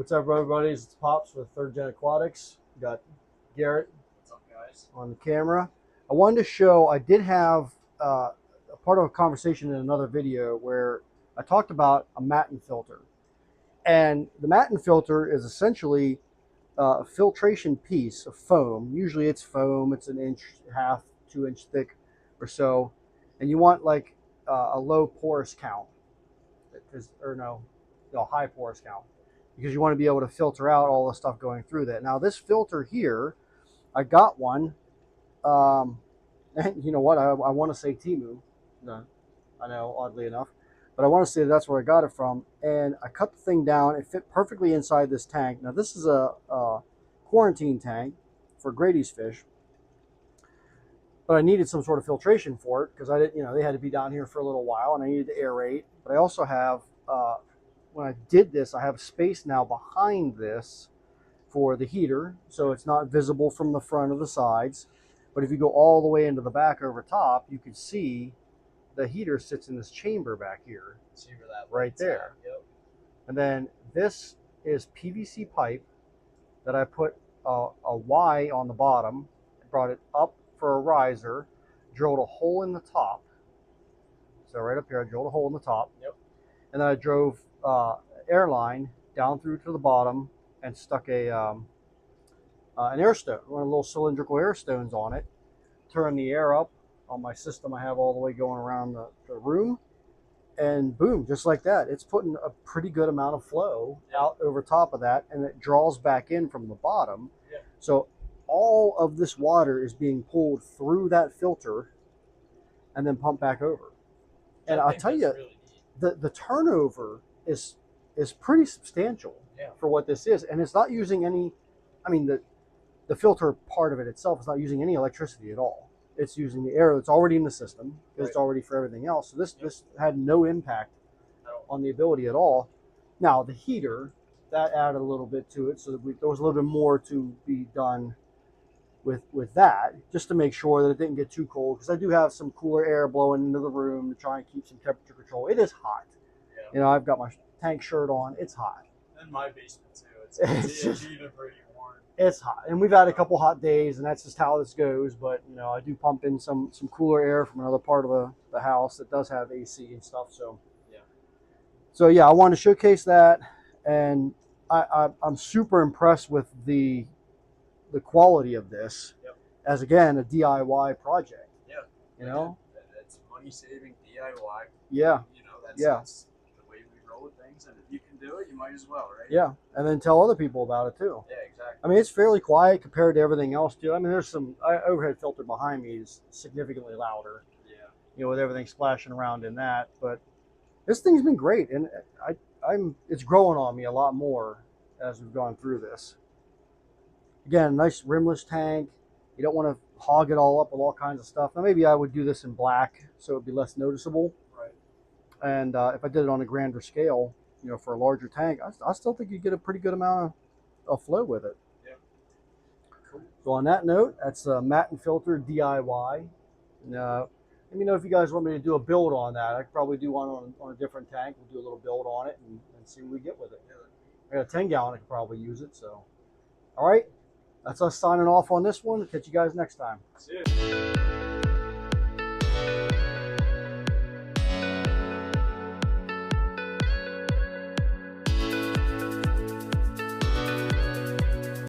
What's up, everybody? It's Pops with Third Gen Aquatics. We got Garrett What's up, guys? on the camera. I wanted to show, I did have a part of a conversation in another video where I talked about a Matten filter. And the Matten filter is essentially a filtration piece of foam. Usually it's foam, it's an inch, half, 2 inch thick or so. And you want like a low porous count, high porous count, because you want to be able to filter out all the stuff going through that. Now this filter here, I got one, and you know what, I want to say Temu. No, I know, oddly enough, but I want to say that's where I got it from. And I cut the thing down. It fit perfectly inside this tank. Now this is a quarantine tank for Grady's fish, but I needed some sort of filtration for it because I didn't, they had to be down here for a little while, and I needed to aerate. But I also have, when I did this, I have space now behind this for the heater, so it's not visible from the front or the sides. But if you go all the way into the back over top, you can see the heater sits in this chamber back here, right there. Yep. And then this is PVC pipe that I put a Y on the bottom, brought it up for a riser, drilled a hole in the top. So right up here, I drilled a hole in the top. Yep. And then I drove airline down through to the bottom and stuck an air stone, one of the little cylindrical air stones on it. Turn the air up on my system. I have all the way going around the room, and boom, just like that, it's putting a pretty good amount of flow out over top of that, and it draws back in from the bottom. Yeah. So all of this water is being pulled through that filter and then pumped back over. And I'll tell you, really the turnover is pretty substantial for what this is. And it's not using any, the filter part of it itself is not using any electricity at all. It's using the air that's already in the system, because it's already for everything else. So this had no impact on the ability at all. Now the heater, that added a little bit to it, so that there was a little bit more to be done with that, just to make sure that it didn't get too cold, because I do have some cooler air blowing into the room to try and keep some temperature control. It is hot. Yeah. I've got my tank shirt on. It's hot. In my basement too. It's even pretty warm. It's hot, and we've had a couple hot days, and that's just how this goes. But I do pump in some cooler air from another part of the house that does have AC and stuff. So yeah, I wanted to showcase that, and I'm super impressed with the quality of this. Yep. As again a DIY project. Yeah. It's money saving DIY. Yeah. That's the way we roll with things, and if you can do it, you might as well, right? Yeah, and then tell other people about it too. Yeah, exactly. It's fairly quiet compared to everything else too. There's some overhead filter behind me is significantly louder. Yeah. With everything splashing around in that, but this thing's been great, and it's growing on me a lot more as we've gone through this. Again, nice rimless tank. You don't want to hog it all up with all kinds of stuff. Now maybe I would do this in black so it'd be less noticeable. Right. And if I did it on a grander scale, for a larger tank, I still think you get a pretty good amount of flow with it. Yeah. Cool. So on that note, that's a Matten filter DIY. And, let me know if you guys want me to do a build on that. I could probably do one on a different tank. We'll do a little build on it and see what we get with it. I got a 10 gallon, I could probably use it. So, all right, that's us signing off on this one. Catch you guys next time. See you.